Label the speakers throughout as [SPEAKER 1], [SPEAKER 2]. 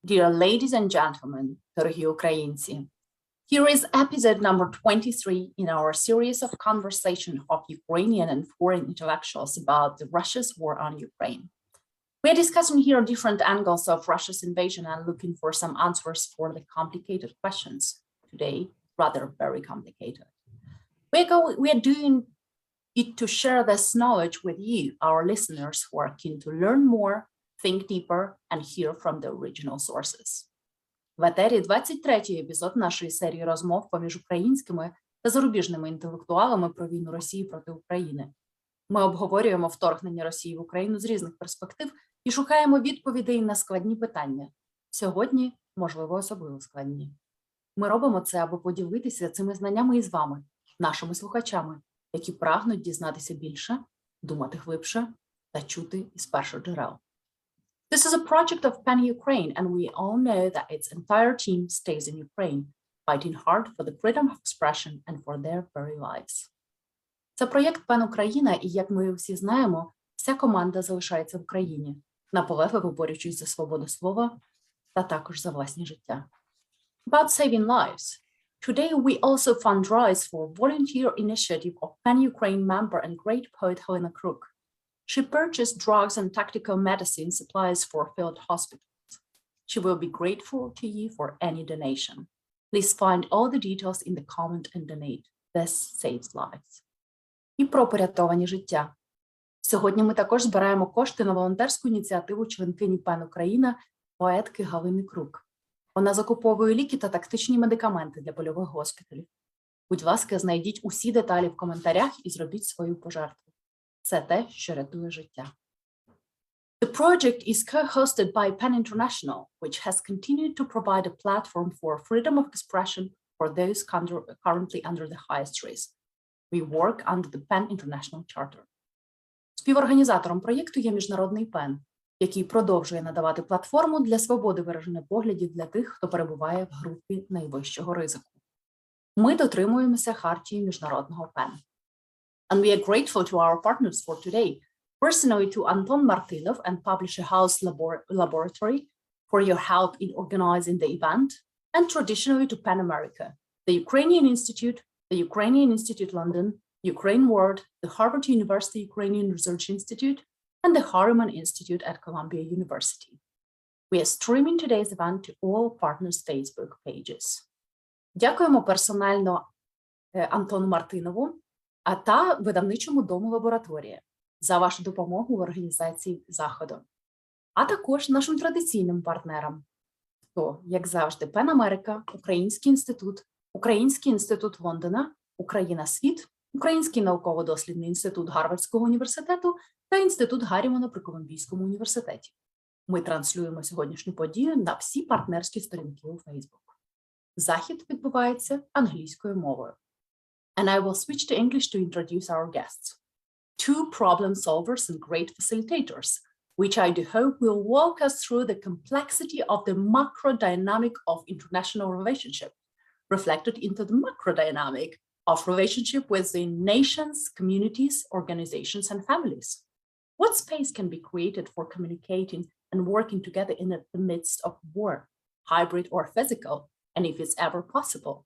[SPEAKER 1] Dear ladies and gentlemen, дорогі українці, here is episode number 23 in our series of conversation of Ukrainian and foreign intellectuals about Russia's war on Ukraine. We are discussing here different angles of Russia's invasion and looking for some answers for the complicated questions. Today, rather very complicated. We are doing it to share this knowledge with you, our listeners who are keen to learn more, think deeper, and hear from the original sources. В етері 23-й епізод нашої серії розмов поміж українськими та зарубіжними інтелектуалами про війну Росії проти України. Ми обговорюємо вторгнення Росії в Україну з різних перспектив і шукаємо відповідей на складні питання. Сьогодні, можливо, особливо складні. Ми робимо це, аби поділитися цими знаннями із вами, нашими слухачами, які прагнуть дізнатися більше, думати глибше та чути із перших джерел. This is a project of PEN Ukraine, and we all know that its entire team stays in Ukraine, fighting hard for the freedom of expression and for their very lives. Це проєкт PEN Україна, і, як ми всі знаємо, вся команда залишається в Україні, наполегливо борючись за свободу слова та також за власні життя. About saving lives. Today we also fundraise for volunteer initiative of PEN Ukraine member and great poet Helena Kruk. She purchased drugs and tactical medicine supplies for field hospitals. She will be grateful to you for any donation. Please find all the details in the comment and donate. This saves lives. І про порятовані життя. Сьогодні ми також збираємо кошти на волонтерську ініціативу членкині PEN Україна, поетки Галини Крук. Вона закуповує ліки та тактичні медикаменти для польових госпіталів. Будь ласка, знайдіть усі деталі в коментарях і зробіть свою пожертву. Це те, що рятує життя. The project is co-hosted by PEN International, which has continued to provide a platform for freedom of expression for those currently under the highest risk. We work under the PEN International Charter. Співорганізатором проєкту є Міжнародний ПЕН, який продовжує надавати платформу для свободи вираження поглядів для тих, хто перебуває в групі найвищого ризику. Ми дотримуємося хартії Міжнародного ПЕН. And we are grateful to our partners for today, personally to Anton Martynov and Publisher House Laboratory for your help in organizing the event, and traditionally to PEN America, the Ukrainian Institute London, Ukraine World, the Harvard University Ukrainian Research Institute, and the Harriman Institute at Columbia University. We are streaming today's event to all partners' Facebook pages. Дякуємо персонально Антону Мартинову та видавничому дому «Лабораторія» за вашу допомогу в організації заходу. А також нашим традиційним партнерам, то, як завжди, PEN Америка, Український інститут Лондона, Україна Світ, Український науково-дослідний інститут Гарвардського університету та інститут Гаррімана при Колумбійському університеті. Ми транслюємо сьогоднішню подію на всі партнерські сторінки у Facebook. Захід відбувається англійською мовою. And I will switch to English to introduce our guests. Two problem solvers and great facilitators, which I do hope will walk us through the complexity of the macro dynamic of international relationship, reflected into the macro dynamic of relationship within nations, communities, organizations, and families. What space can be created for communicating and working together in the midst of war, hybrid or physical, and if it's ever possible?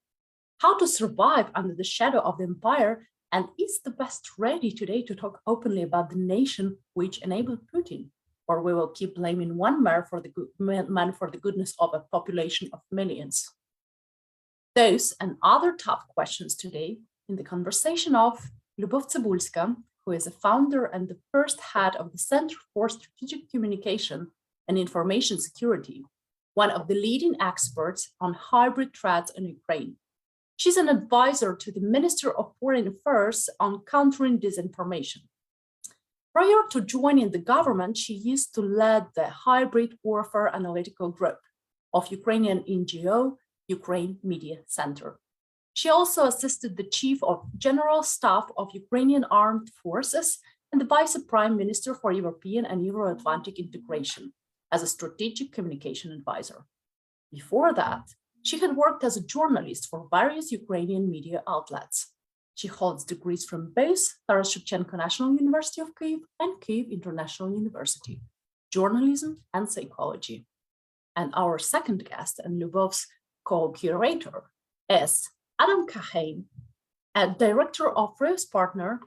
[SPEAKER 1] How to survive under the shadow of the empire, and is the West ready today to talk openly about the nation which enabled Putin? Or we will keep blaming one man for the goodness of a population of millions? Those and other tough questions today in the conversation of Liubov Tsybulska, who is a founder and the first head of the Center for Strategic Communication and Information Security, one of the leading experts on hybrid threats in Ukraine. She's an advisor to the Minister of Foreign Affairs on countering disinformation. Prior to joining the government, she used to lead the Hybrid Warfare Analytical Group of Ukrainian NGO, Ukraine Media Center. She also assisted the Chief of General Staff of Ukrainian Armed Forces and the Vice Prime Minister for European and Euro-Atlantic integration as a strategic communication advisor. Before that, she had worked as a journalist for various Ukrainian media outlets. She holds degrees from both Taras Shevchenko National University of Kyiv and Kyiv International University, journalism and psychology. And our second guest and Liubov's co-curator is Adam Kahane, a director of Reos Partners,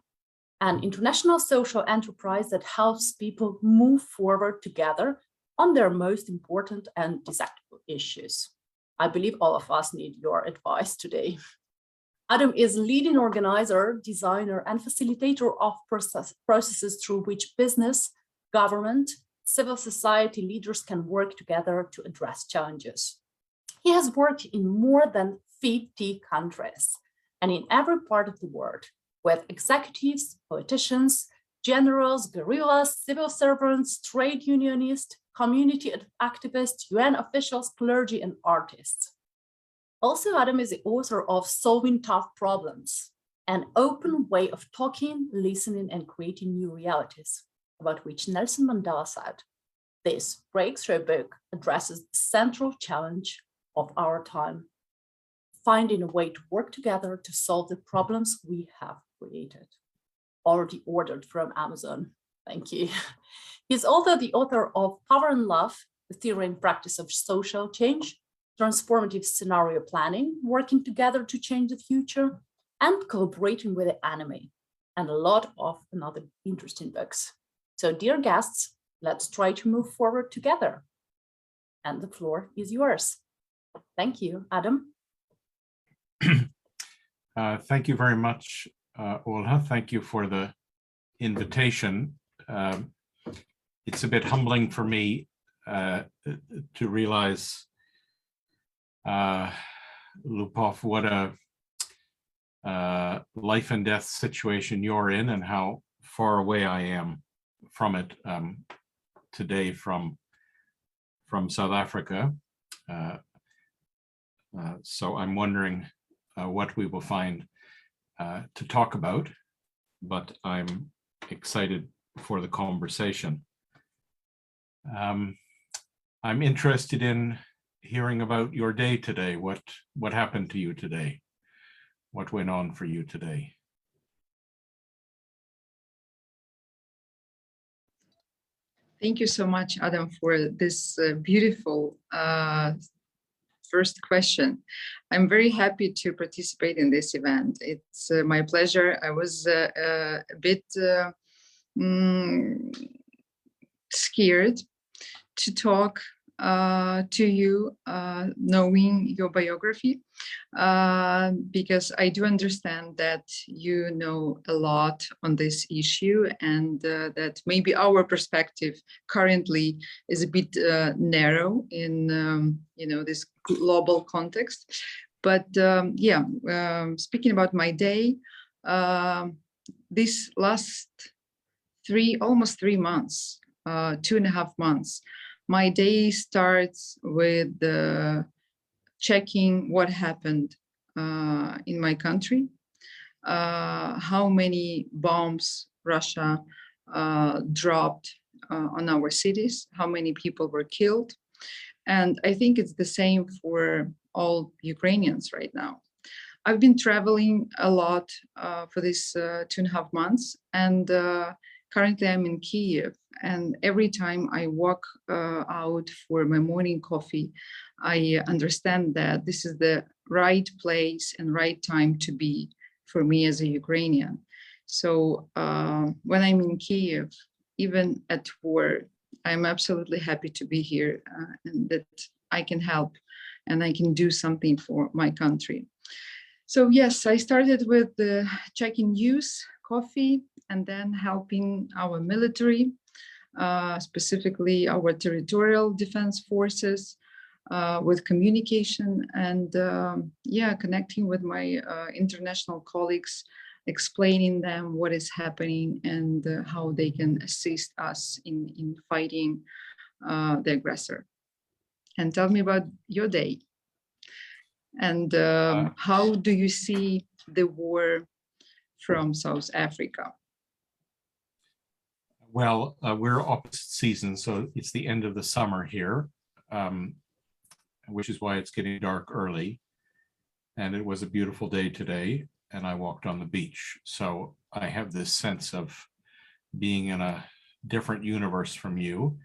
[SPEAKER 1] an international social enterprise that helps people move forward together on their most important and desirable issues. I believe all of us need your advice today. Adam is leading organizer, designer, and facilitator of processes through which business, government, civil society leaders can work together to address challenges. He has worked in more than 50 countries and in every part of the world with executives, politicians, generals, guerrillas, civil servants, trade unionists, community activists, UN officials, clergy, and artists. Also, Adam is the author of Solving Tough Problems, an open way of talking, listening, and creating new realities, about which Nelson Mandela said, "This breakthrough book addresses the central challenge of our time, finding a way to work together to solve the problems we have created." Already ordered from Amazon. Thank you. He's also the author of Power and Love, the theory and practice of social change, transformative scenario planning, working together to change the future, and collaborating with the enemy, and a lot of another interesting books. So dear guests, let's try to move forward together. And the floor is yours. Thank you, Adam.
[SPEAKER 2] Thank you very much, Olha. Thank you for the invitation. It's a bit humbling for me to realize, Liubov, what a life and death situation you're in and how far away I am from it today from South Africa. So I'm wondering what we will find to talk about, but I'm excited for the conversation. I'm interested in hearing about your day today. What happened to you today? What went on for you today?
[SPEAKER 3] Thank you so much, Adam, for this beautiful first question. I'm very happy to participate in this event. It's my pleasure. I was a bit scared to talk to you, knowing your biography, because I do understand that you know a lot on this issue, and that maybe our perspective currently is a bit narrow in this global context. But speaking about my day, this last almost 3 months, 2.5 months, my day starts with checking what happened in my country, how many bombs Russia dropped on our cities, how many people were killed. And I think it's the same for all Ukrainians right now. I've been traveling a lot for this 2.5 months, and currently I'm in Kiev. And every time I walk out for my morning coffee, I understand that this is the right place and right time to be for me as a Ukrainian. So when I'm in Kiev, even at war, I'm absolutely happy to be here and that I can help and I can do something for my country. So yes, I started with checking news, coffee, and then helping our military, specifically our territorial defense forces, with communication and connecting with my international colleagues, explaining them what is happening and how they can assist us in fighting the aggressor. And tell me about your day. And how do you see the war from South Africa?
[SPEAKER 2] Well, we're opposite season, so it's the end of the summer here, which is why it's getting dark early. And it was a beautiful day today, and I walked on the beach. So I have this sense of being in a different universe from you.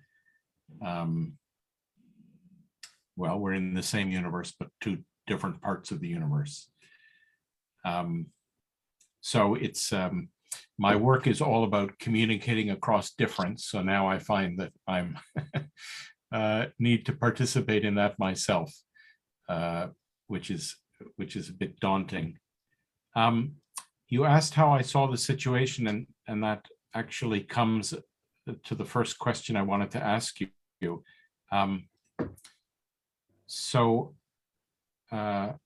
[SPEAKER 2] well, we're in the same universe, but two different parts of the universe. So it's, my work is all about communicating across difference. So now I find that I'm need to participate in that myself, which is a bit daunting. You asked how I saw the situation, and that actually comes to the first question I wanted to ask you. So I'm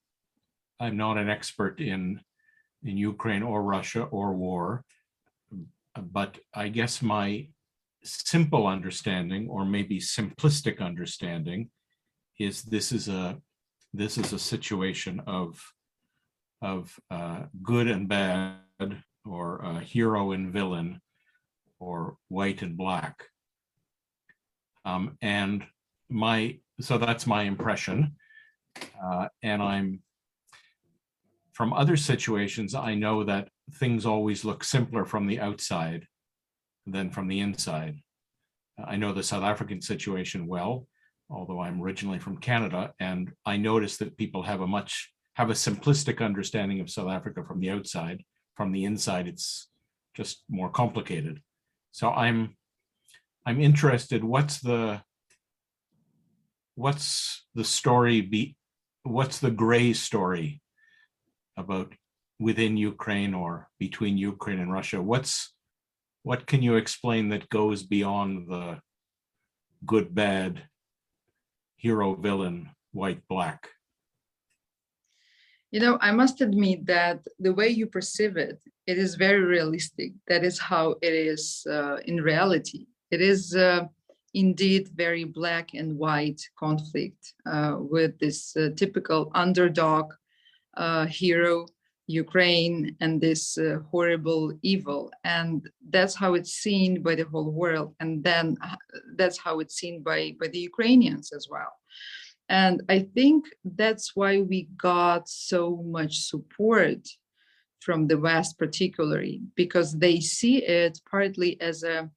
[SPEAKER 2] not an expert in Ukraine or Russia or war, but I guess my simple understanding, or maybe simplistic understanding, is this is a situation of good and bad, or hero and villain, or white and black. And so that's my impression. And from other situations, I know that things always look simpler from the outside than from the inside. I know the South African situation well, although I'm originally from Canada, and I notice that people have a simplistic understanding of South Africa from the outside. From the inside, it's just more complicated. So I'm interested, what's the story, what's the gray story about within Ukraine or between Ukraine and Russia? What can you explain that goes beyond the good, bad, hero, villain, white, black?
[SPEAKER 3] You know, I must admit that the way you perceive it, it is very realistic. That is how it is in reality. It is indeed very black and white conflict with this typical underdog hero, Ukraine, and this horrible evil. And that's how it's seen by the whole world. And then that's how it's seen by the Ukrainians as well. And I think that's why we got so much support from the West, particularly, because they see it partly as a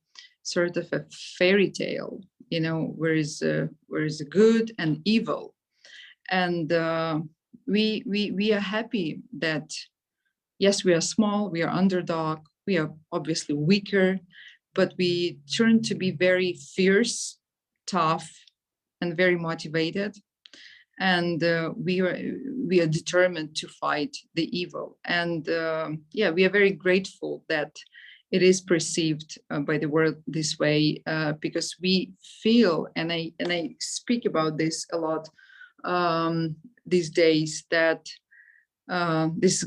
[SPEAKER 3] sort of a fairy tale, you know, where is good and evil. And we are happy that, yes, we are small, we are underdog, we are obviously weaker, but we turn to be very fierce, tough, and very motivated. And we are determined to fight the evil. And yeah, we are very grateful that it is perceived by the world this way, because we feel, and I speak about this a lot these days, that this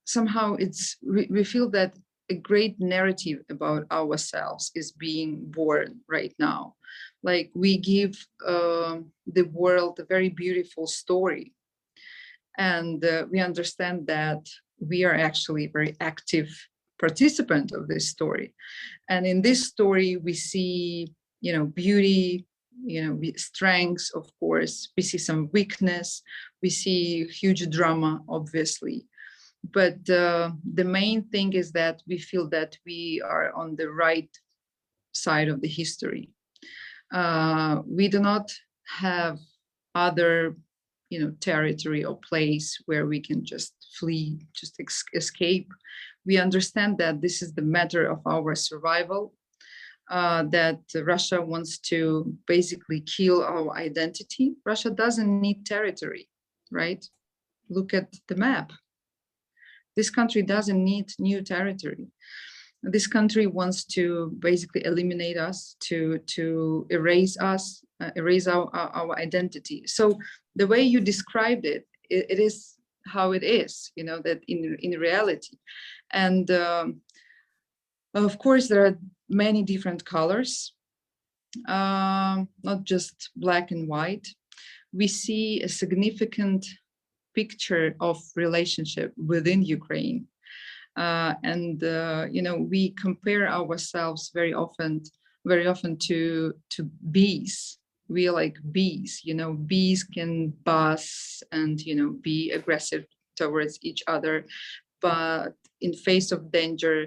[SPEAKER 3] somehow we feel that a great narrative about ourselves is being born right now. Like, we give the world a very beautiful story, and we understand that we are actually a very active participant of this story. And in this story, we see, you know, beauty, you know, strengths, of course, we see some weakness, we see huge drama, obviously. But the main thing is that we feel that we are on the right side of the history. We do not have other, you know, territory or place where we can just flee, just escape. We understand that this is the matter of our survival, that Russia wants to basically kill our identity. Russia doesn't need territory, right? Look at the map. This country doesn't need new territory. This country wants to basically eliminate us, to erase us, erase our identity. So the way you described it, it is how it is, you know, that in reality. And of course, there are many different colors, not just black and white. We see a significant picture of relationship within Ukraine. And you know, we compare ourselves very often to bees. We are like bees, you know, bees can buzz and, you know, be aggressive towards each other, but in face of danger,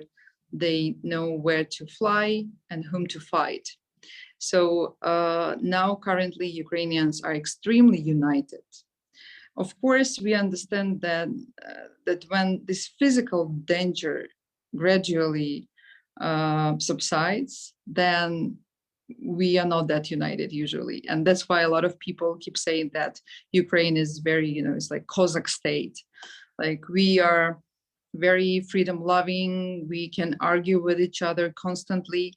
[SPEAKER 3] they know where to fly and whom to fight. So now currently Ukrainians are extremely united. Of course, we understand that that when this physical danger gradually subsides, then we are not that united usually. And that's why a lot of people keep saying that Ukraine is very, it's like Cossack state. Like we are very freedom loving, we can argue with each other constantly,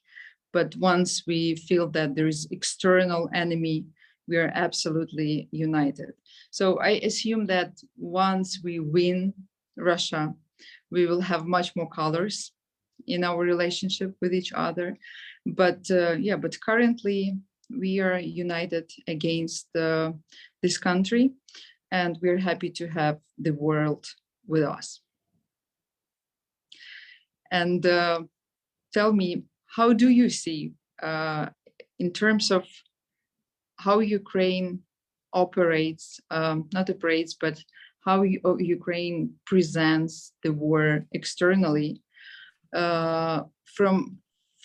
[SPEAKER 3] but once we feel that there is external enemy, we are absolutely united. So I assume that once we win Russia, we will have much more colors in our relationship with each other. But but currently we are united against this country, and we're happy to have the world with us. And tell me, how do you see in terms of how Ukraine operates, not operates, but how Ukraine presents the war externally?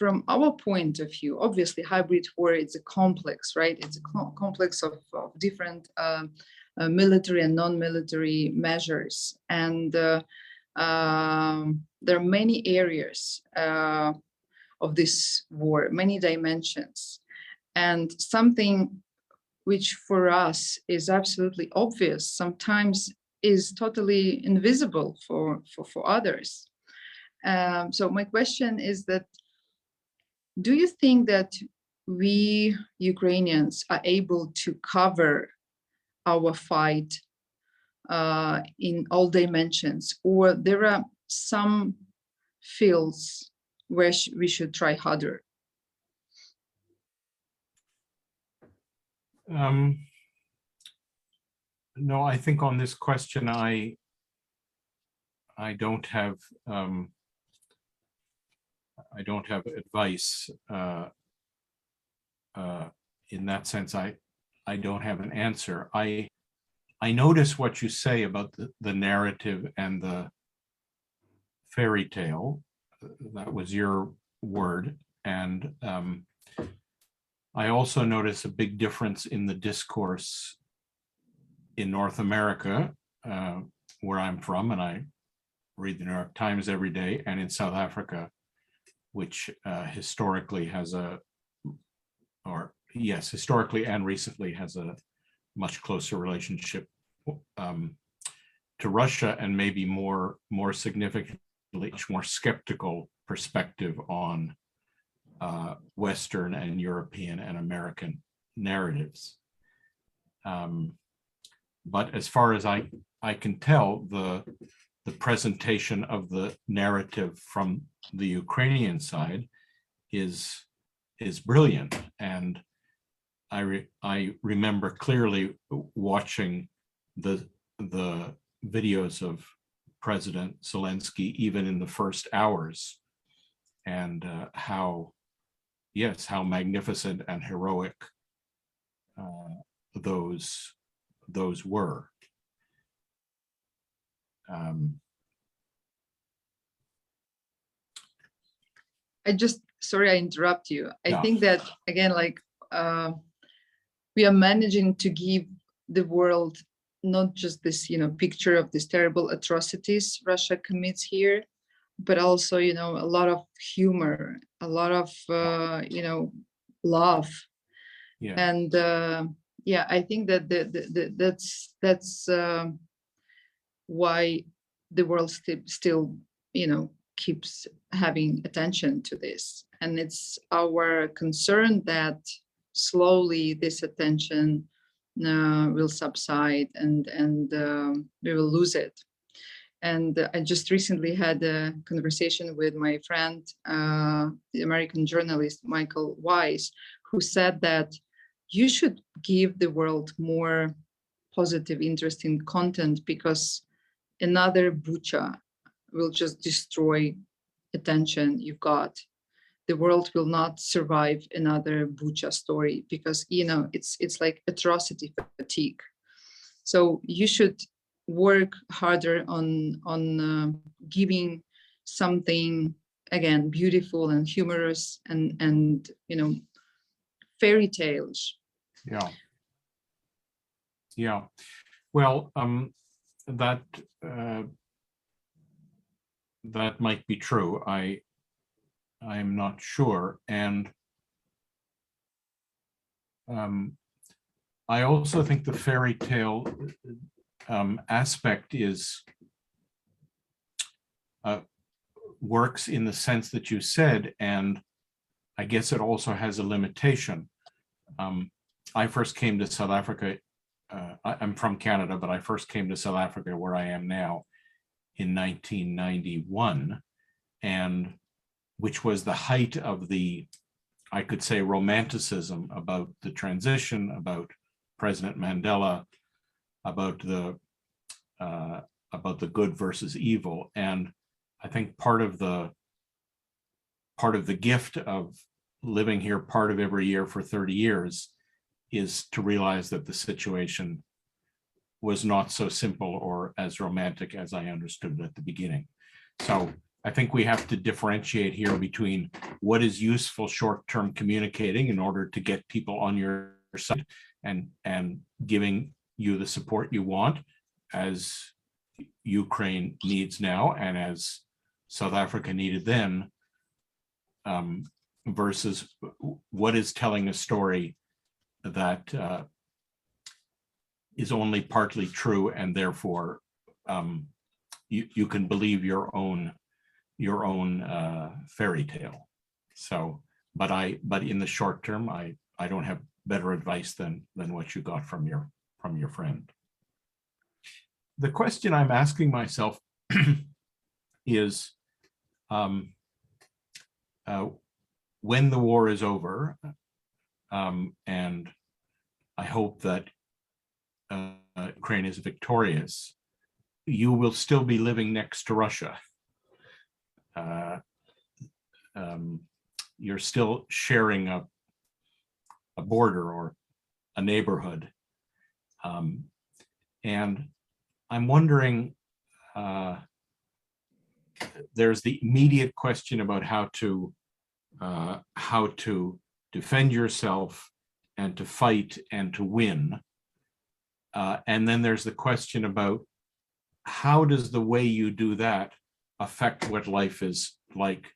[SPEAKER 3] From our point of view, obviously hybrid war is a complex, right? It's a complex of different military and non-military measures. And there are many areas of this war, many dimensions. And something which for us is absolutely obvious, sometimes is totally invisible for others. So my question is that, do you think that we Ukrainians are able to cover our fight in all dimensions, or there are some fields where we should try harder?
[SPEAKER 2] No, I think on this question, I don't have advice in that sense. I don't have an answer. I notice what you say about the narrative and the fairy tale. That was your word. And I also notice a big difference in the discourse in North America, where I'm from, and I read the New York Times every day, and in South Africa, which historically and recently has a much closer relationship to Russia, and maybe more significantly, much more skeptical perspective on Western and European and American narratives. But as far as I can tell, the presentation of the narrative from the Ukrainian side is brilliant. And I remember clearly watching the videos of President Zelensky, even in the first hours, and how magnificent and heroic those were.
[SPEAKER 3] Sorry, I interrupt you. I
[SPEAKER 2] No.
[SPEAKER 3] think that, again, like we are managing to give the world not just this, picture of these terrible atrocities Russia commits here, but also, a lot of humor, a lot of, love.
[SPEAKER 2] Yeah.
[SPEAKER 3] And I think that that's why the world still, keeps having attention to this. And it's our concern that slowly this attention will subside and we will lose it. And I just recently had a conversation with my friend, the American journalist Michael Weiss, who said that you should give the world more positive, interesting content, because another Bucha will just destroy attention you've got. The world will not survive another Bucha story, because it's like atrocity fatigue. So you should work harder on giving something, again, beautiful and humorous and fairy tales.
[SPEAKER 2] Yeah. Yeah. Well, that that might be true. I'm not sure. And I also think the fairy tale aspect is works in the sense that you said, and I guess it also has a limitation. I first came to South Africa. I'm from Canada, but I first came to South Africa, where I am now, in 1991, and which was the height of the, I could say, romanticism about the transition, about President Mandela, about the good versus evil. And I think part of the gift of living here part of every year for 30 years is to realize that the situation was not so simple or as romantic as I understood it at the beginning. So I think we have to differentiate here between what is useful short-term communicating in order to get people on your side and giving you the support you want, as Ukraine needs now and as South Africa needed then, versus what is telling a story that is only partly true, and therefore you can believe your own fairy tale. So, but in the short term, I don't have better advice than what you got from your friend. The question I'm asking myself is, when the war is over, and I hope that Ukraine is victorious, you will still be living next to Russia. You're still sharing a border or a neighborhood. And I'm wondering, there's the immediate question about how to defend yourself and to fight and to win. And then there's the question about how does the way you do that affect what life is like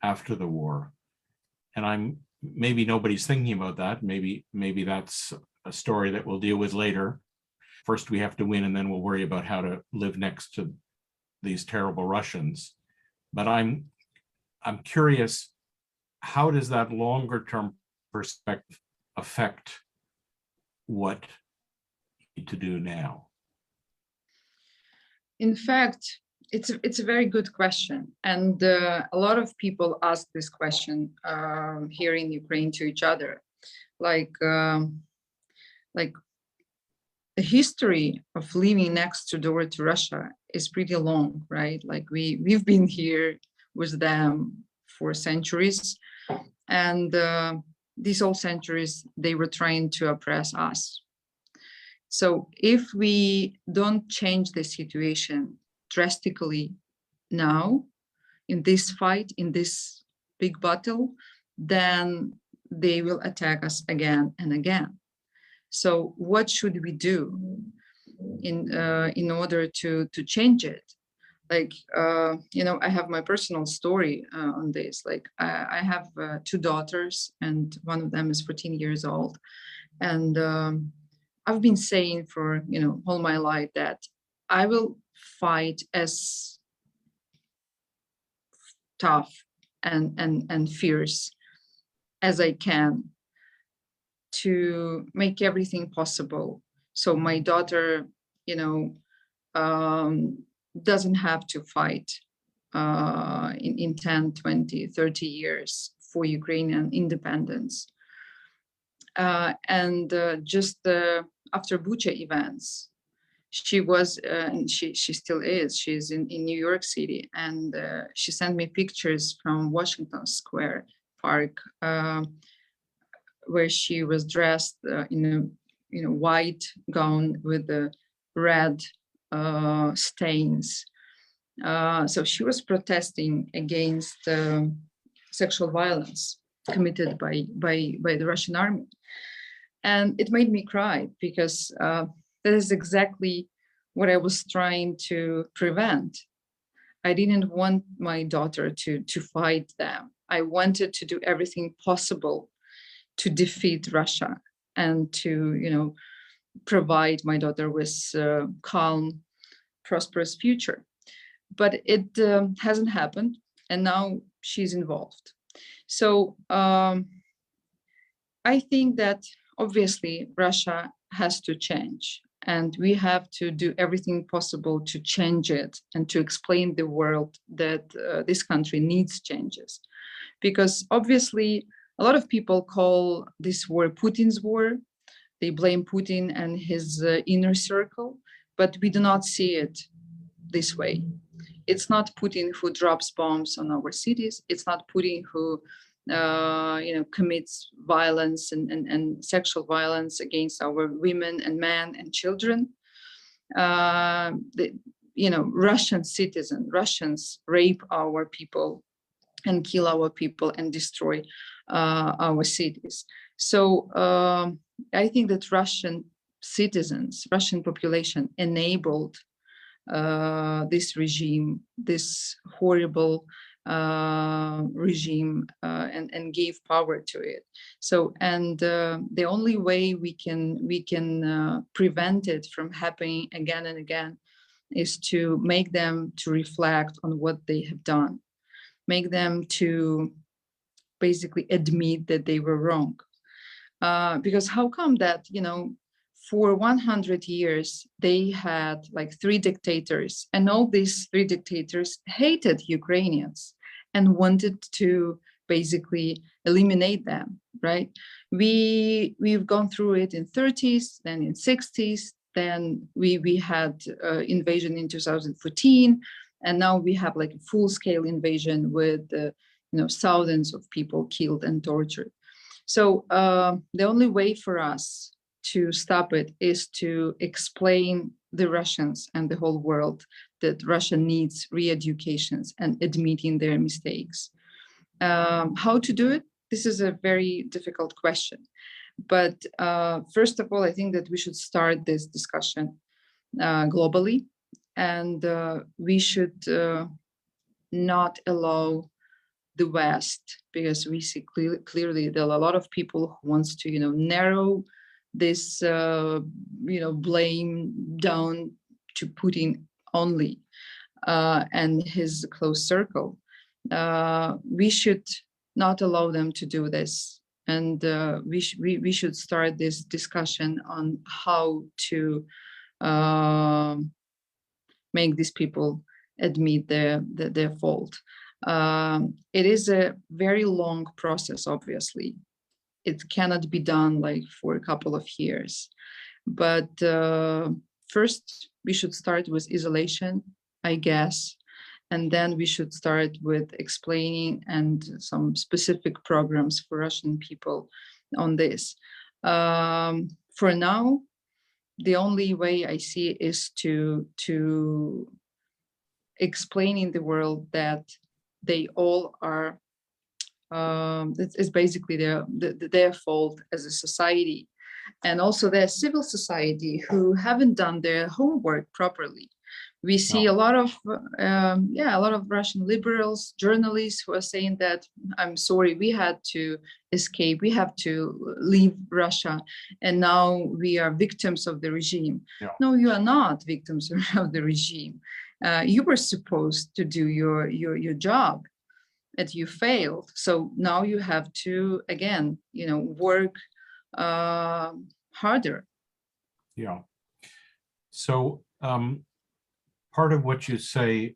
[SPEAKER 2] after the war? And maybe nobody's thinking about that. Maybe that's a story that we'll deal with later. First we have to win, and then we'll worry about how to live next to these terrible Russians. But I'm curious, how does that longer term perspective affect what you need to do now?
[SPEAKER 3] In fact, it's a very good question, and a lot of people ask this question here in Ukraine to each other, like the history of living next door to Russia is pretty long, right? Like we've been here with them for centuries, and these old centuries, they were trying to oppress us. So if we don't change the situation drastically now, in this fight, in this big battle, then they will attack us again and again. So what should we do in order to change it? Like, I have my personal story on this. Like, I have 2 daughters, and one of them is 14 years old. And I've been saying for, all my life that I will fight as tough and fierce as I can to make everything possible. So my daughter, doesn't have to fight in 10, 20, 30 years for Ukrainian independence. And just after Bucha events, she was, and she still is, she's in New York City, and she sent me pictures from Washington Square Park, where she was dressed in a white gown with the red stains. So she was protesting against sexual violence committed by the Russian army. And it made me cry because that is exactly what I was trying to prevent. I didn't want my daughter to fight them. I wanted to do everything possible to defeat Russia and to, provide my daughter with a calm, prosperous future. But it hasn't happened, and now she's involved. So I think that obviously Russia has to change, and we have to do everything possible to change it and to explain the world that this country needs changes. Because obviously a lot of people call this war Putin's war. They blame Putin and his inner circle, but we do not see it this way. It's not Putin who drops bombs on our cities. It's not Putin who commits violence and sexual violence against our women and men and children. Russian citizens, Russians rape our people and kill our people and destroy our cities. So I think that Russian citizens, Russian population enabled this regime, this horrible regime, and gave power to it. So, and the only way we can prevent it from happening again and again is to make them to reflect on what they have done, make them to basically admit that they were wrong. Because how come that, for 100 years, they had like 3 dictators, and all these 3 dictators hated Ukrainians and wanted to basically eliminate them, right? We've gone through it in 30s, then in 60s, then we had invasion in 2014, and now we have like a full-scale invasion with thousands of people killed and tortured. So the only way for us to stop it is to explain the Russians and the whole world that Russia needs re-educations and admitting their mistakes. How to do it? This is a very difficult question. But first of all, I think that we should start this discussion globally, and we should not allow the West, because we see clearly there are a lot of people who wants to narrow this blame down to Putin only and his close circle. We should not allow them to do this, and we should start this discussion on how to make these people admit their fault. It is a very long process, obviously. It cannot be done like for a couple of years. But first, we should start with isolation, I guess. And then we should start with explaining and some specific programs for Russian people on this. For now, the only way I see is to explain in the world that they all are, it's basically their fault as a society, and also their civil society who haven't done their homework properly. We see a lot of Russian liberals, journalists who are saying that, I'm sorry, we had to escape, we have to leave Russia, and now we are victims of the regime. Yeah. No, you are not victims of the regime. You were supposed to do your job, and you failed. So now you have to, again, work harder.
[SPEAKER 2] Yeah. So part of what you say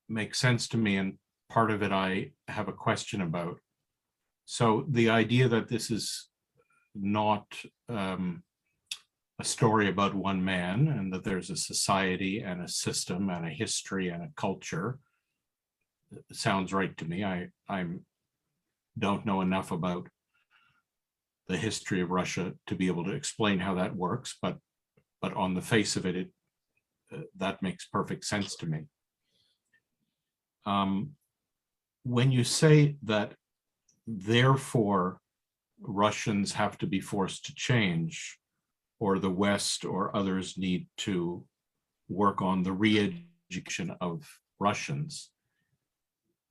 [SPEAKER 2] makes sense to me, and part of it I have a question about. So the idea that this is not a story about one man, and that there's a society and a system and a history and a culture, sounds right to me. I don't know enough about the history of Russia to be able to explain how that works, but on the face of it, that makes perfect sense to me. when you say that, therefore, Russians have to be forced to change, or the West or others need to work on the re-education of Russians,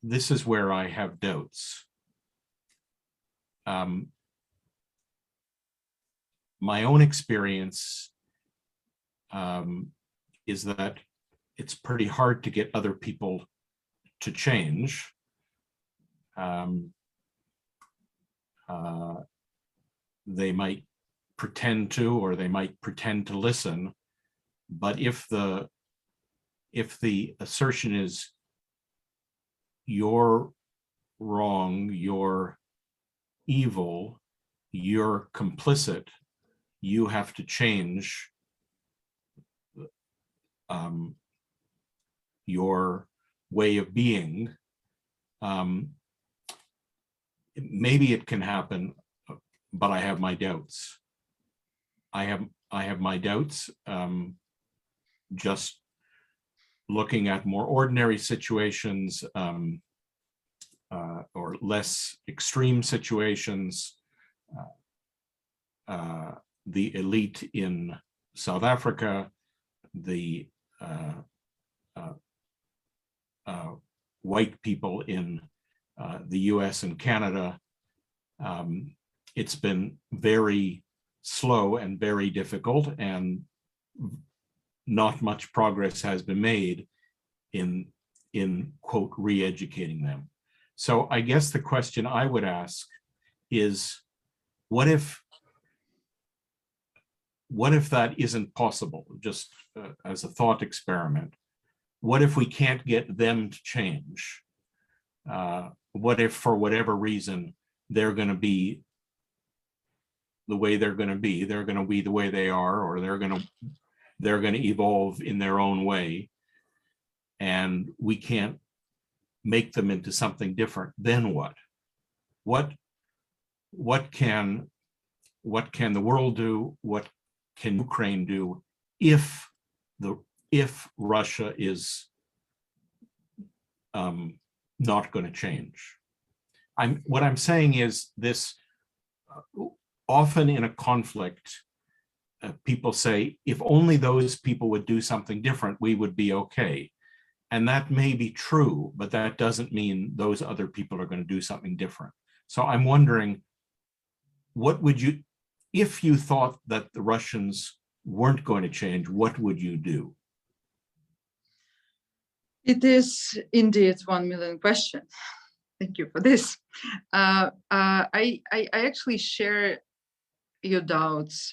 [SPEAKER 2] this is where I have doubts. My own experience is that it's pretty hard to get other people to change. They might pretend to, or they might pretend to listen, but if the assertion is you're wrong, you're evil, you're complicit, you have to change your way of being, maybe it can happen, but I have my doubts. I have my doubts. Just looking at more ordinary situations, or less extreme situations, the elite in South Africa, the white people in the US and Canada, it's been very slow and very difficult, and not much progress has been made in quote, re-educating them. So I guess the question I would ask is, what if that isn't possible, just as a thought experiment? What if we can't get them to change? What if, for whatever reason, they're going to be the way they're going to be the way they are, or they're going to evolve in their own way, and we can't make them into something different? Then what? What can the world do? What can Ukraine do if Russia is not going to change? What I'm saying is this: often in a conflict, people say, if only those people would do something different, we would be okay. And that may be true, but that doesn't mean those other people are going to do something different. So I'm wondering, what would you, if you thought that the Russians weren't going to change, what would you do?
[SPEAKER 3] It is indeed 1 million question. Thank you for this. I actually share your doubts,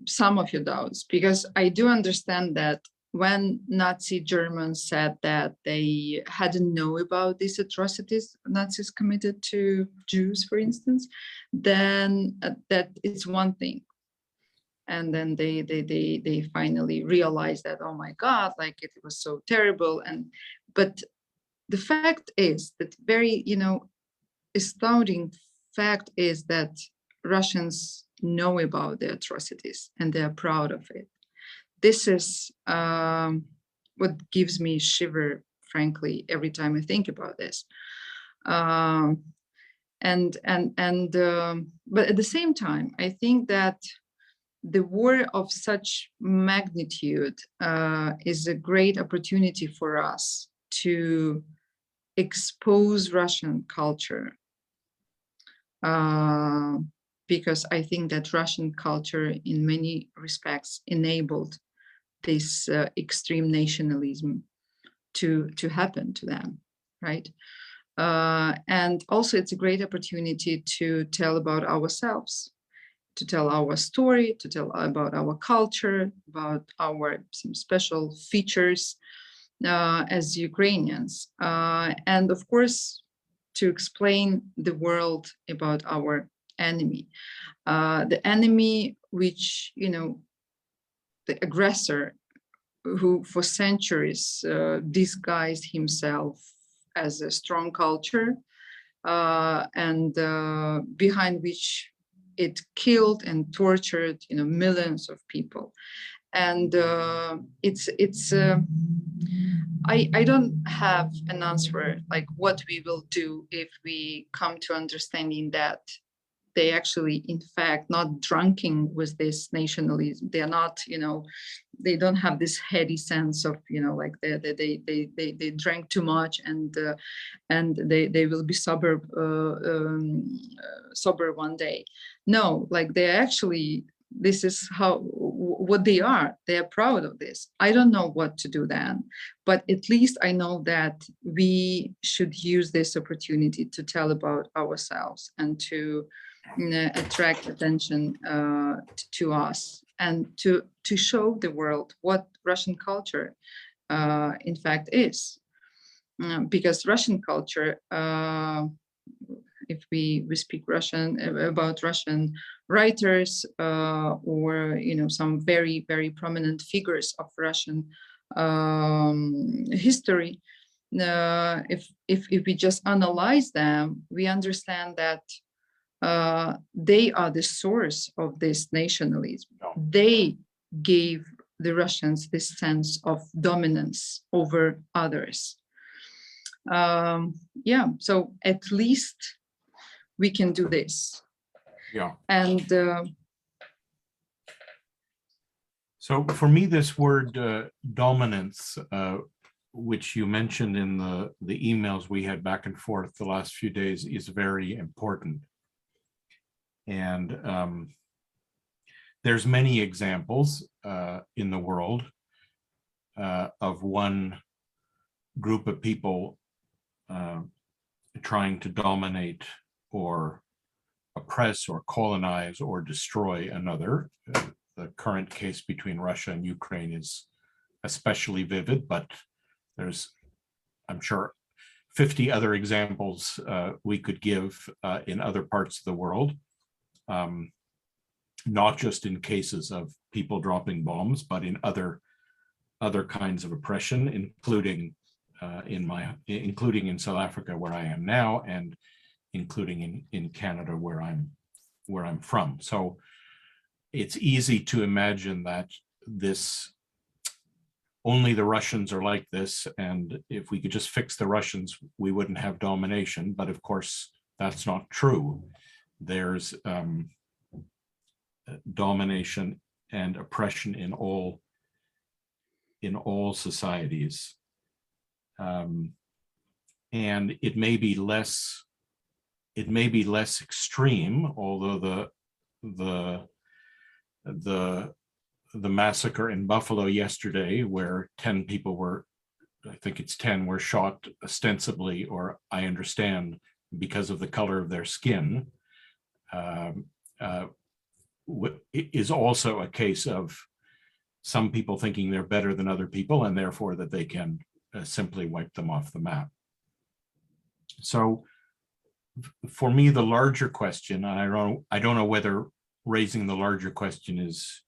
[SPEAKER 3] some of your doubts, because I do understand that when Nazi Germans said that they hadn't known about these atrocities Nazis committed to Jews, for instance, then that is one thing. And then they finally realized that, oh my God, like it was so terrible. But the fact is that very, astounding fact is that Russians know about the atrocities and they are proud of it. This is what gives me a shiver, frankly, every time I think about this. But at the same time, I think that the war of such magnitude is a great opportunity for us to expose Russian culture, because I think that Russian culture in many respects enabled this extreme nationalism to happen to them, right? And also it's a great opportunity to tell about ourselves, to tell our story, to tell about our culture, about our some special features as Ukrainians, and of course to explain the world about our enemy, the enemy which, the aggressor who for centuries disguised himself as a strong culture, and behind which it killed and tortured, millions of people. And I don't have an answer like what we will do if we come to understanding that they actually, in fact, not drunken with this nationalism. They are not, they don't have this heady sense of, like they drank too much and they will be sober sober one day. No, like they actually, this is what they are. They are proud of this. I don't know what to do then, but at least I know that we should use this opportunity to tell about ourselves and to attract attention to us and to show the world what Russian culture in fact is. Because Russian culture, if we speak Russian, about Russian writers or some very, very prominent figures of Russian history, if we just analyze them, we understand that they are the source of this nationalism. They gave the Russians this sense of dominance over others. Yeah, so at least we can do this.
[SPEAKER 2] Yeah.
[SPEAKER 3] And
[SPEAKER 2] so for me, this word dominance, which you mentioned in the emails we had back and forth the last few days, is very important. And there's many examples in the world of one group of people trying to dominate or oppress or colonize or destroy another. The current case between Russia and Ukraine is especially vivid, but there's, I'm sure, 50 other examples we could give in other parts of the world. Not just in cases of people dropping bombs, but in other kinds of oppression, including in South Africa, where I am now, and including in Canada, where I'm from. So it's easy to imagine that only the Russians are like this, and if we could just fix the Russians, we wouldn't have domination. But of course, that's not true. There's domination and oppression in all societies, and it may be less extreme, although the massacre in Buffalo yesterday, where 10 people were, I think it's 10, were shot ostensibly, or I understand, because of the color of their skin, is also a case of some people thinking they're better than other people, and therefore that they can simply wipe them off the map. So for me, the larger question, and I don't know whether raising the larger question is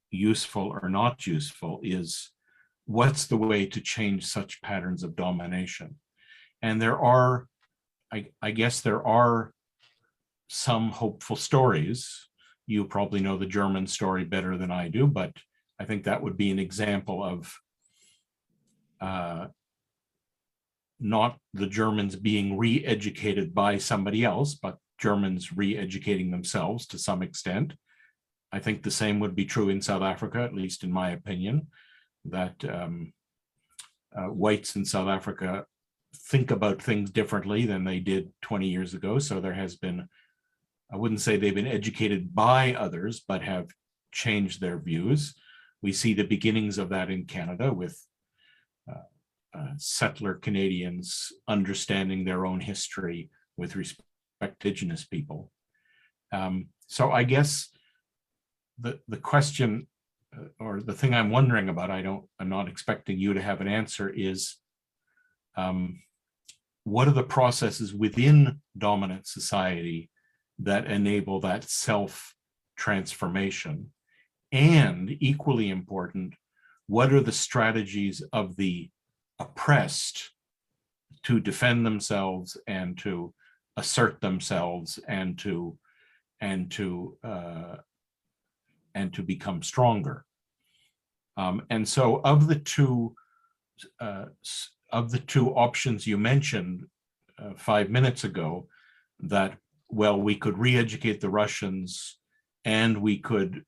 [SPEAKER 2] useful or not useful, is what's the way to change such patterns of domination? And there are, I guess there are some hopeful stories. You probably know the German story better than I do, but I think that would be an example of not the Germans being re-educated by somebody else, but Germans re-educating themselves to some extent. I think the same would be true in South Africa, at least in my opinion, that whites in South Africa think about things differently than they did 20 years ago. So there has been, I wouldn't say they've been educated by others, but have changed their views. We see the beginnings of that in Canada with settler Canadians understanding their own history with respect to Indigenous people. So I guess the question, or the thing I'm wondering about, I'm not expecting you to have an answer, is what are the processes within dominant society that enable that self-transformation? And equally important, what are the strategies of the oppressed to defend themselves and to assert themselves and to become stronger? And so of the two of the two options you mentioned 5 minutes ago, that, well, we could re-educate the Russians and we could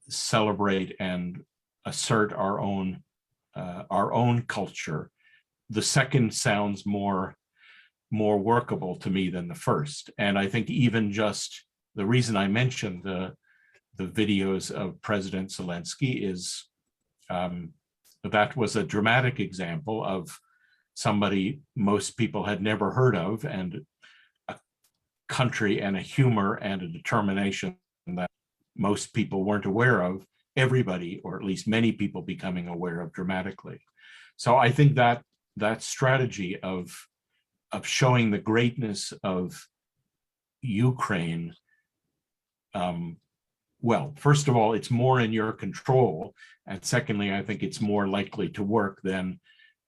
[SPEAKER 2] celebrate and assert our own culture. The second sounds more workable to me than the first. And I think even just the reason I mentioned the videos of President Zelensky is that was a dramatic example of somebody most people had never heard of, and a country and a humor and a determination that most people weren't aware of, everybody, or at least many people, becoming aware of dramatically. So I think that that strategy of showing the greatness of Ukraine, well, first of all, it's more in your control. And secondly, I think it's more likely to work than,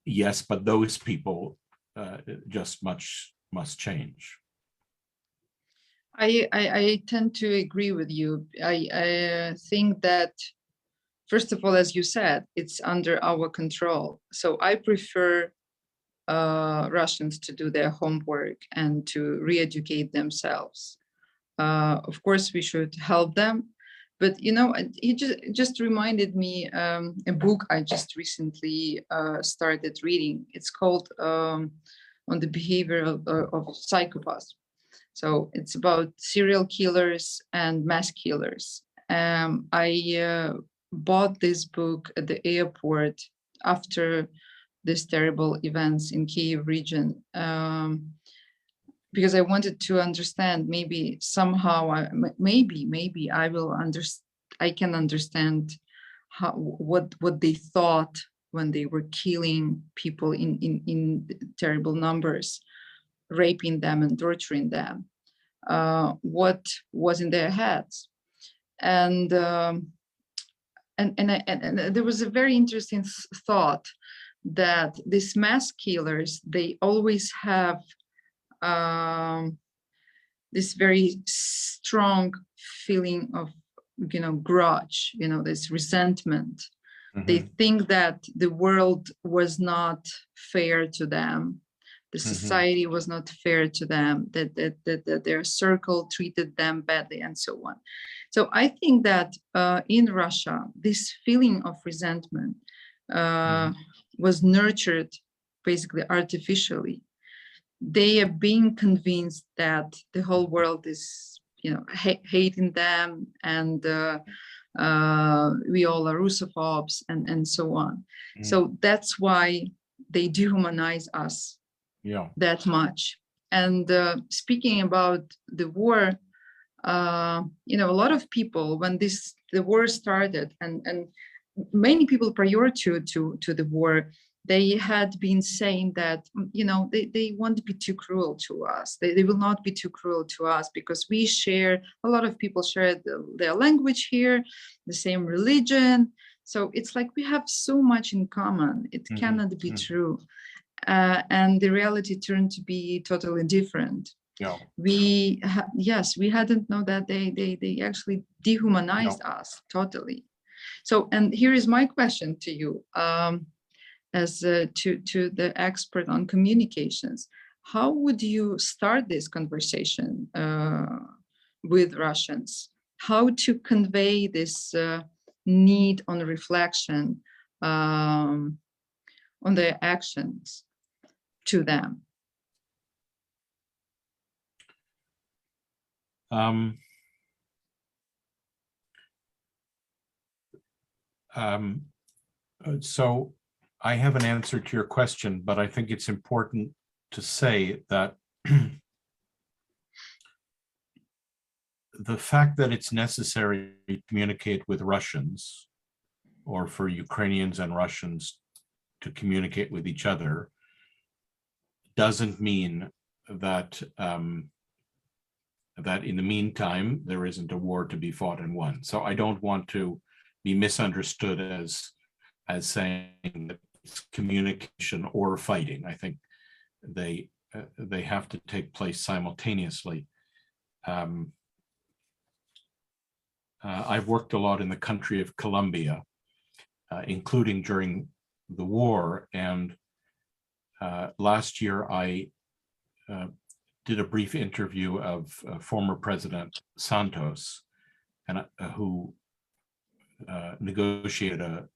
[SPEAKER 2] yes, but those people just must change.
[SPEAKER 3] I tend to agree with you. I think that, first of all, as you said, it's under our control. So I prefer Russians to do their homework and to re-educate themselves. Of course, we should help them. But, you know, it just reminded me a book I just recently started reading. It's called On the Behavior of Psychopaths. So it's about serial killers and mass killers. I bought this book at the airport after these terrible events in Kyiv region, because I wanted to understand, maybe somehow, maybe I will I can understand what they thought when they were killing people in terrible numbers, raping them and torturing them, what was in their heads. And there was a very interesting thought that these mass killers, they always have this very strong feeling of, you know, grudge, you know, this resentment. Mm-hmm. They think that the world was not fair to them. The society was not fair to them, that their circle treated them badly, and so on. So I think that in Russia, this feeling of resentment was nurtured basically artificially. They are being convinced that the whole world is, you know, hating them, and we all are Russophobes, and so on. So that's why they dehumanize us that much. And speaking about the war, you know, a lot of people, when the war started, and many people prior to the war, they had been saying that, you know, they won't be too cruel to us. They will not be too cruel to us because we share, a lot of people share their language here, the same religion. So it's like we have so much in common. It cannot be true. And the reality turned to be totally different. Yeah. We hadn't known that they actually dehumanized us totally. So, and here is my question to you, as to the expert on communications. How would you start this conversation with Russians? How to convey this need on reflection on their actions to them?
[SPEAKER 2] So I have an answer to your question, but I think it's important to say that the fact that it's necessary to communicate with Russians, or for Ukrainians and Russians to communicate with each other, doesn't mean that that in the meantime there isn't a war to be fought and won. So I don't want to be misunderstood as saying that it's communication or fighting. I think they have to take place simultaneously. I've worked a lot in the country of Colombia, including during the war. And last year, I did a brief interview of former President Santos, and who negotiated a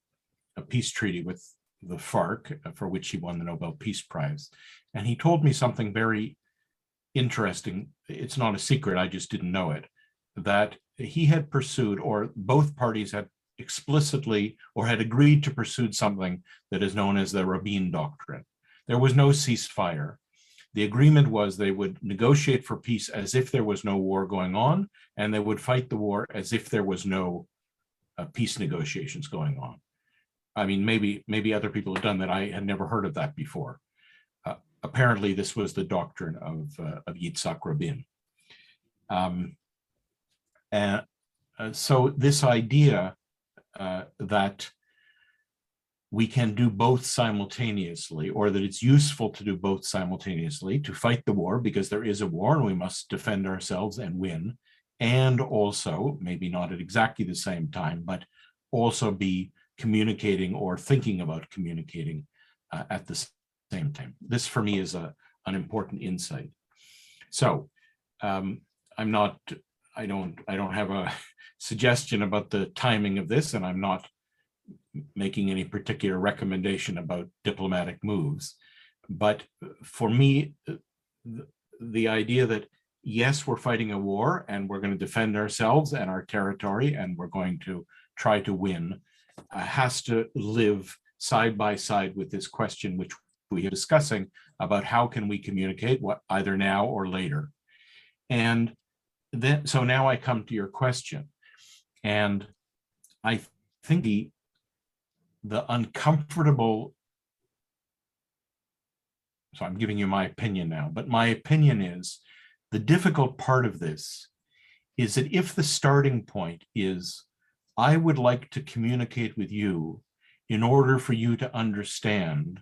[SPEAKER 2] peace treaty with the FARC, for which he won the Nobel Peace Prize. And he told me something very interesting. It's not a secret, I just didn't know it, that he had pursued, or both parties had explicitly or had agreed to pursue something that is known as the Rabin Doctrine. There was no ceasefire. The agreement was they would negotiate for peace as if there was no war going on, and they would fight the war as if there was no peace negotiations going on. I mean, maybe other people have done that. I had never heard of that before. Apparently, this was the doctrine of Yitzhak Rabin. And so this idea that we can do both simultaneously, or that it's useful to do both simultaneously, to fight the war because there is a war and we must defend ourselves and win, and also, maybe not at exactly the same time, but also be communicating or thinking about communicating at the same time. This for me is an important insight. So I don't have a suggestion about the timing of this, and I'm not making any particular recommendation about diplomatic moves. But for me, the idea that yes, we're fighting a war and we're going to defend ourselves and our territory and we're going to try to win has to live side by side with this question, which we are discussing about how can we communicate, what either now or later. And then, so now I come to your question, and I think the uncomfortable, so I'm giving you my opinion now, but my opinion is the difficult part of this is that if the starting point is, I would like to communicate with you in order for you to understand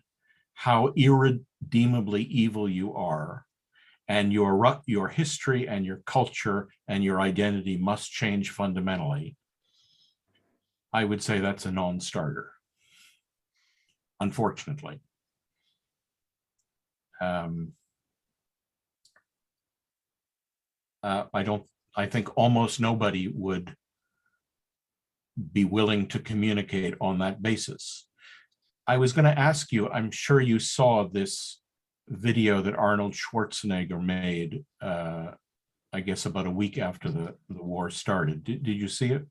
[SPEAKER 2] how irredeemably evil you are, and your history and your culture and your identity must change fundamentally, I would say that's a non-starter, unfortunately. I think almost nobody would be willing to communicate on that basis. I was going to ask you, I'm sure you saw this video that Arnold Schwarzenegger made, I guess about a week after the war started. Did you see it?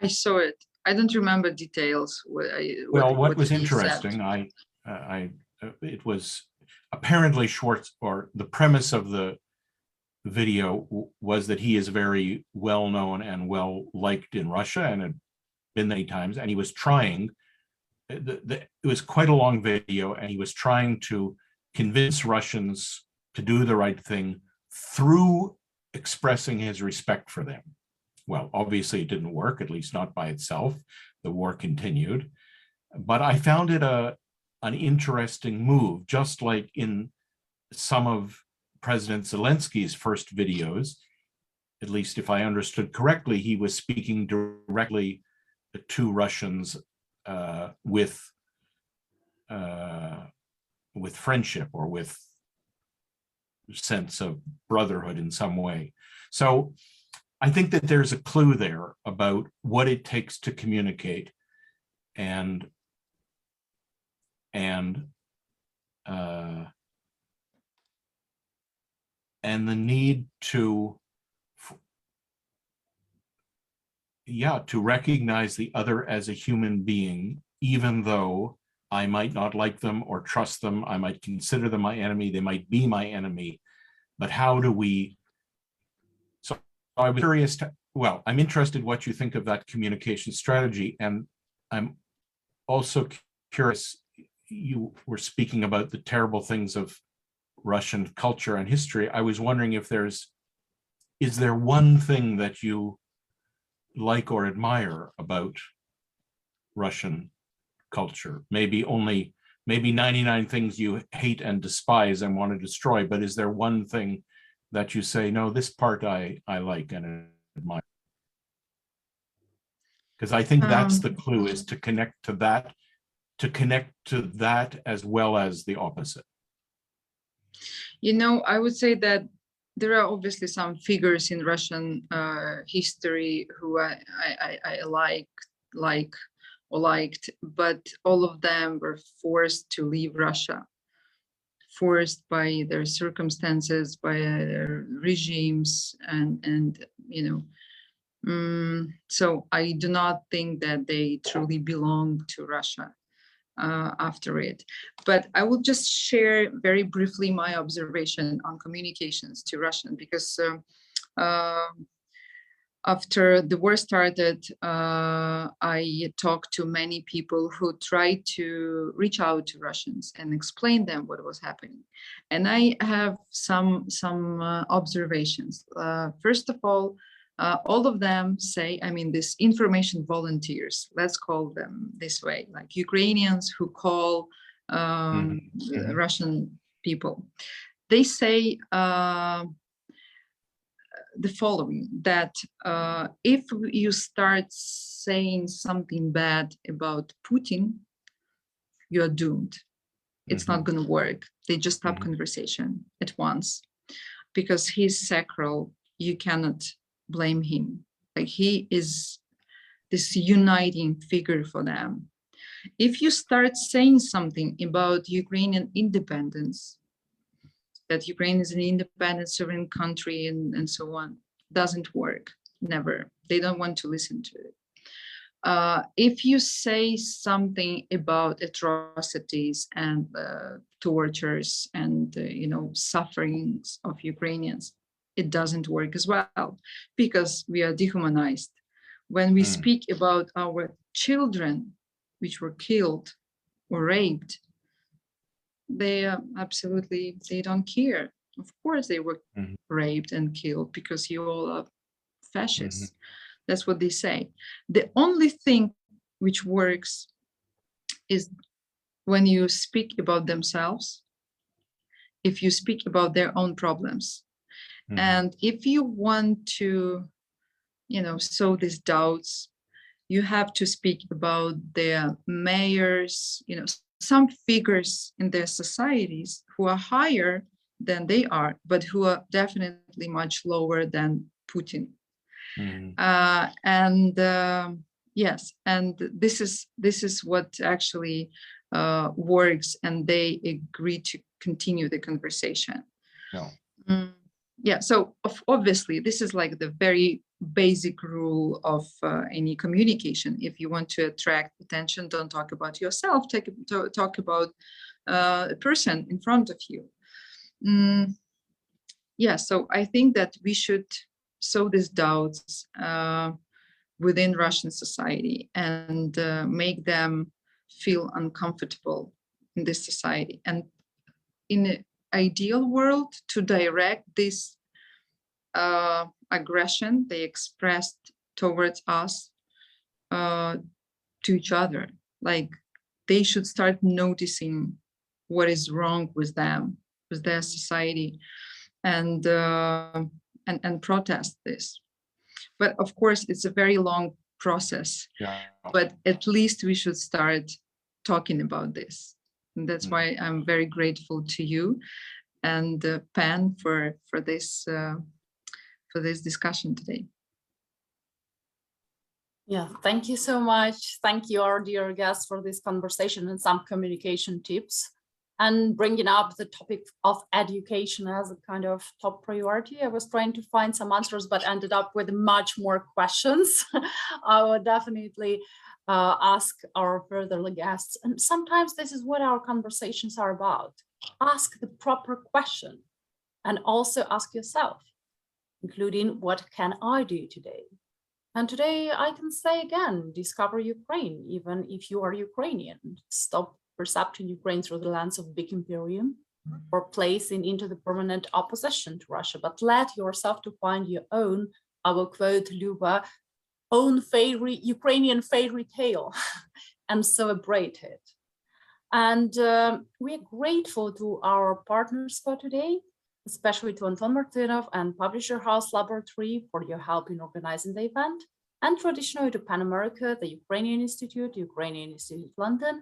[SPEAKER 3] I saw it. I don't remember details.
[SPEAKER 2] What was interesting, it was apparently the premise of the video was that he is very well known and well liked in Russia and had been many times, and he was trying, it was quite a long video, and he was trying to convince Russians to do the right thing through expressing his respect for them. Well, obviously it didn't work, at least not by itself. The war continued, but I found it an interesting move, just like in some of President Zelensky's first videos, at least if I understood correctly, he was speaking directly to Russians with friendship or with sense of brotherhood in some way. So I think that there's a clue there about what it takes to communicate, and the need to recognize the other as a human being, even though I might not like them or trust them, I might consider them my enemy, they might be my enemy, but how do we, so I was curious I'm interested what you think of that communication strategy, and I'm also curious, you were speaking about the terrible things of Russian culture and history. I was wondering if is there one thing that you like or admire about Russian culture? Maybe 99 things you hate and despise and want to destroy, but is there one thing that you say, no, this part I like and admire? Because I think that's the clue, is to connect to that to connect to that as well as the opposite?
[SPEAKER 3] You know, I would say that there are obviously some figures in Russian history who I liked, but all of them were forced to leave Russia, forced by their circumstances, by their regimes, and you know. So I do not think that they truly belong to Russia after it. But I will just share very briefly my observation on communications to Russian, because after the war started, I talked to many people who tried to reach out to Russians and explain them what was happening. And I have some observations. First of all of them say, I mean, these information volunteers, let's call them this way, like Ukrainians who call Russian people. They say the following, that if you start saying something bad about Putin, you're doomed. It's not going to work. They just stop conversation at once, because he's sacral. You cannot blame him. Like, he is this uniting figure for them. If you start saying something about Ukrainian independence, that Ukraine is an independent sovereign country and so on, doesn't work, never. They don't want to listen to it. If you say something about atrocities and tortures and you know, sufferings of Ukrainians, it doesn't work as well, because we are dehumanized. When we speak about our children, which were killed or raped, they absolutely, they don't care. Of course they were raped and killed because you all are fascists. That's what they say. The only thing which works is when you speak about themselves, if you speak about their own problems. And if you want to, you know, sow these doubts, you have to speak about their mayors, you know, some figures in their societies who are higher than they are, but who are definitely much lower than Putin. Yes, and this is what actually works, and they agree to continue the conversation. Yeah, so obviously this is like the very basic rule of any communication. If you want to attract attention, don't talk about yourself, talk about a person in front of you. Yeah, so I think that we should sow these doubts within Russian society and make them feel uncomfortable in this society. And in an ideal world, to direct this aggression they expressed towards us to each other. Like, they should start noticing what is wrong with them, with their society, and protest this. But of course, it's a very long process. But at least we should start talking about this. And that's why I'm very grateful to you and Pan for this discussion today.
[SPEAKER 1] Yeah, thank you so much. Thank you, our dear guests, for this conversation and some communication tips, and bringing up the topic of education as a kind of top priority. I was trying to find some answers, but ended up with much more questions. I will definitely ask our further guests. And sometimes this is what our conversations are about. Ask the proper question, and also ask yourself, including, what can I do today? And today I can say again, discover Ukraine, even if you are Ukrainian. Stop percepting Ukraine through the lens of big imperium or placing into the permanent opposition to Russia, but let yourself to find your own, I will quote Luba, own favorite Ukrainian fairy tale and celebrate it. And we're grateful to our partners for today, especially to Anton Martynov and Publisher House Laboratory for your help in organizing the event, and traditionally to Pan America, the Ukrainian Institute London,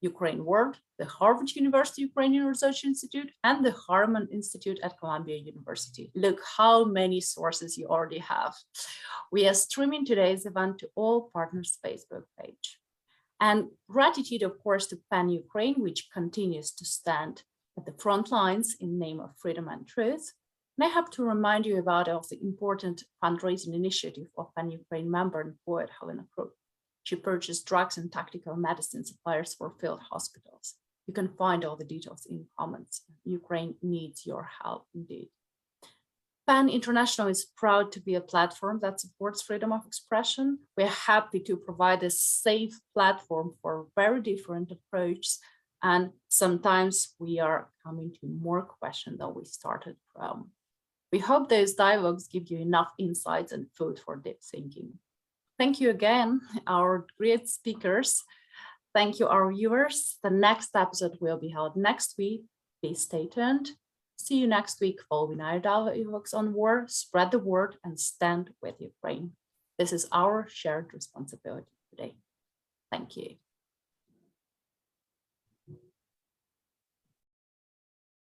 [SPEAKER 1] Ukraine World, the Harvard University Ukrainian Research Institute, and the Harman Institute at Columbia University. Look how many sources you already have. We are streaming today's event to all partners' Facebook page. And gratitude, of course, to PEN Ukraine, which continues to stand at the front lines in name of freedom and truth. And I have to remind you about also the important fundraising initiative of PEN Ukraine member and poet Helena Kruk. She purchased drugs and tactical medicine suppliers for field hospitals. You can find all the details in comments. Ukraine needs your help indeed. PEN International is proud to be a platform that supports freedom of expression. We're happy to provide a safe platform for very different approaches. And sometimes we are coming to more questions than we started from. We hope those dialogues give you enough insights and food for deep thinking. Thank you again, our great speakers. Thank you, our viewers. The next episode will be held next week. Please stay tuned. See you next week following our dialogues on war. Spread the word and stand with Ukraine. This is our shared responsibility today. Thank you.